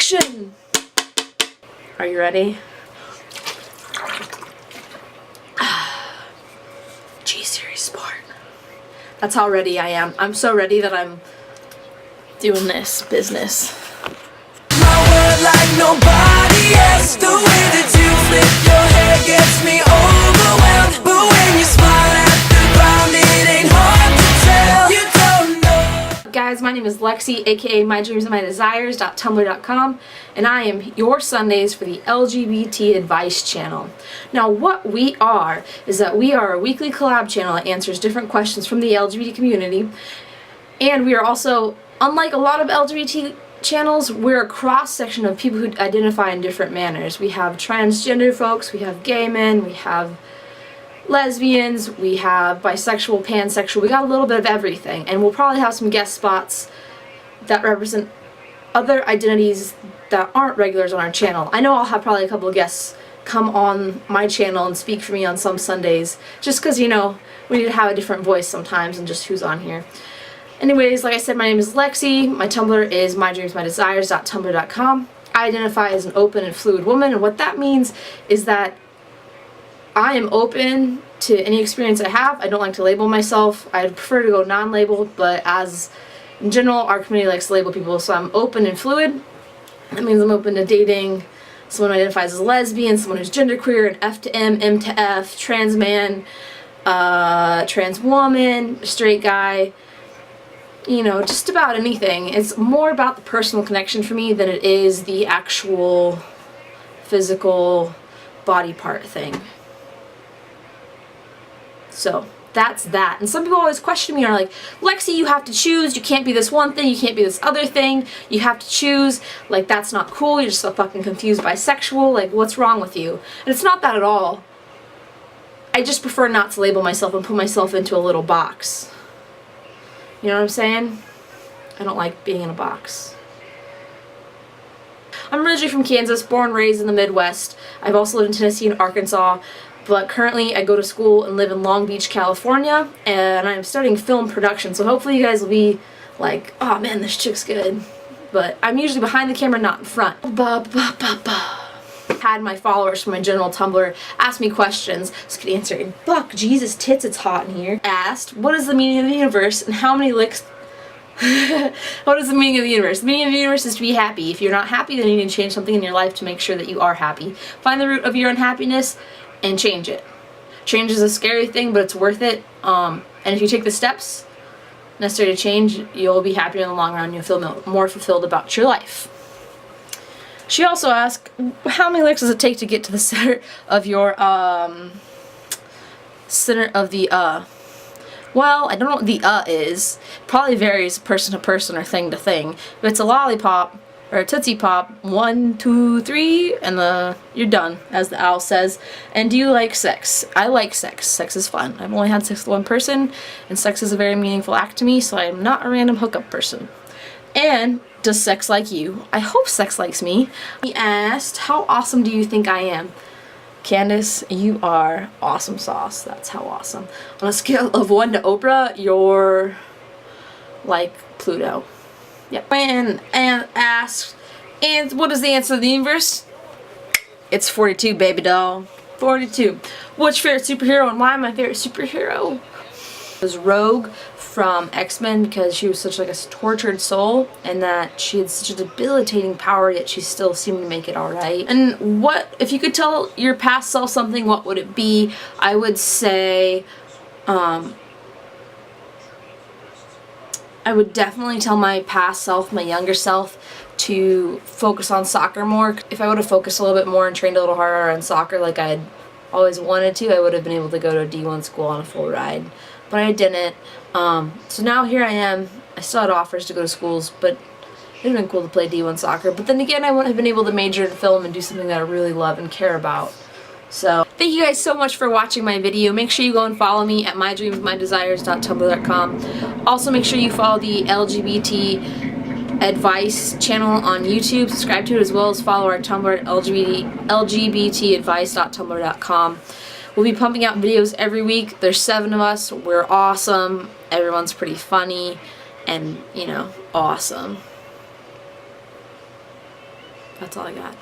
Action! Are you ready? G-Series Sport. That's how ready I am. I'm so ready that I'm doing this business. My word like nobody else. The way that you flip your hair gets me overwhelmed. But when you smile at the ground, it ain't hard to tell. You don't know. Guys, my name is Lexi, aka mydreamsandmydesires.tumblr.com, and I am your Sundays for the LGBT Advice channel. Now, what we are is that we are a weekly collab channel that answers different questions from the LGBT community, and we are also, unlike a lot of LGBT channels, we're a cross-section of people who identify in different manners. We have transgender folks, we have gay men, we have lesbians, we have bisexual, pansexual, we got a little bit of everything, and we'll probably have some guest spots that represent other identities that aren't regulars on our channel. I know I'll have probably a couple of guests come on my channel and speak for me on some Sundays, just because, you know, we need to have a different voice sometimes and just who's on here. Anyways, like I said, my name is Lexi. My Tumblr is mydreamsmydesires.tumblr.com. I identify as an open and fluid woman, and what that means is that I am open to any experience I have. I don't like to label myself. I prefer to go non-labeled, but as in general, our community likes to label people, so I'm open and fluid. That means I'm open to dating someone who identifies as a lesbian, someone who's genderqueer, an F to M, M to F, trans man, trans woman, straight guy, you know, just about anything. It's more about the personal connection for me than it is the actual physical body part thing. So that's that. And some people always question me and are like, Lexi, you have to choose. You can't be this one thing. You can't be this other thing. You have to choose. Like, that's not cool. You're just so fucking confused bisexual. Like, what's wrong with you? And it's not that at all. I just prefer not to label myself and put myself into a little box. You know what I'm saying? I don't like being in a box. I'm originally from Kansas, born and raised in the Midwest. I've also lived in Tennessee and Arkansas, but currently I go to school and live in Long Beach, California, and I'm studying film production, so hopefully you guys will be like, oh man, this chick's good. But I'm usually behind the camera, not in front. Had my followers from my general Tumblr ask me questions, so I could answer in fuck Jesus tits, it's hot in here. Asked, what is the meaning of the universe and how many licks what is the meaning of the universe? The meaning of the universe is to be happy. If you're not happy, then you need to change something in your life to make sure that you are happy. Find the root of your unhappiness and change it. Change is a scary thing, but it's worth it. And if you take the steps necessary to change, you'll be happier in the long run. You'll feel more fulfilled about your life. She also asked, how many licks does it take to get to the center of your, well, I don't know what the is. Probably varies person to person or thing to thing. If it's a lollipop or a Tootsie Pop, 1, 2, 3, and you're done, as the owl says. And do you like sex? I like sex. Sex is fun. I've only had sex with one person, and sex is a very meaningful act to me, so I am not a random hookup person. And does sex like you? I hope sex likes me. He asked, how awesome do you think I am? Candace, you are awesome sauce. That's how awesome. On a scale of 1 to Oprah, you're like Pluto. Yep. And asked, and what is the answer to the universe? It's 42, baby doll. 42. What's your favorite superhero and why my favorite superhero? It was Rogue from X-Men, because she was such like a tortured soul, and that she had such a debilitating power, yet she still seemed to make it alright. And what, if you could tell your past self something, what would it be? I would say, I would definitely tell my past self, my younger self, to focus on soccer more. If I would have focused a little bit more and trained a little harder on soccer like I had always wanted to, I would have been able to go to a D1 school on a full ride. But I didn't. So now here I am. I still had offers to go to schools, but it would have been cool to play D1 soccer. But then again, I wouldn't have been able to major in film and do something that I really love and care about. So thank you guys so much for watching my video. Make sure you go and follow me at mydreamsmydesires.tumblr.com. Also make sure you follow the LGBT Advice channel on YouTube. Subscribe to it, as well as follow our Tumblr at lgbtadvice.tumblr.com. We'll be pumping out videos every week. There's 7 of us. We're awesome. Everyone's pretty funny and, you know, awesome. That's all I got.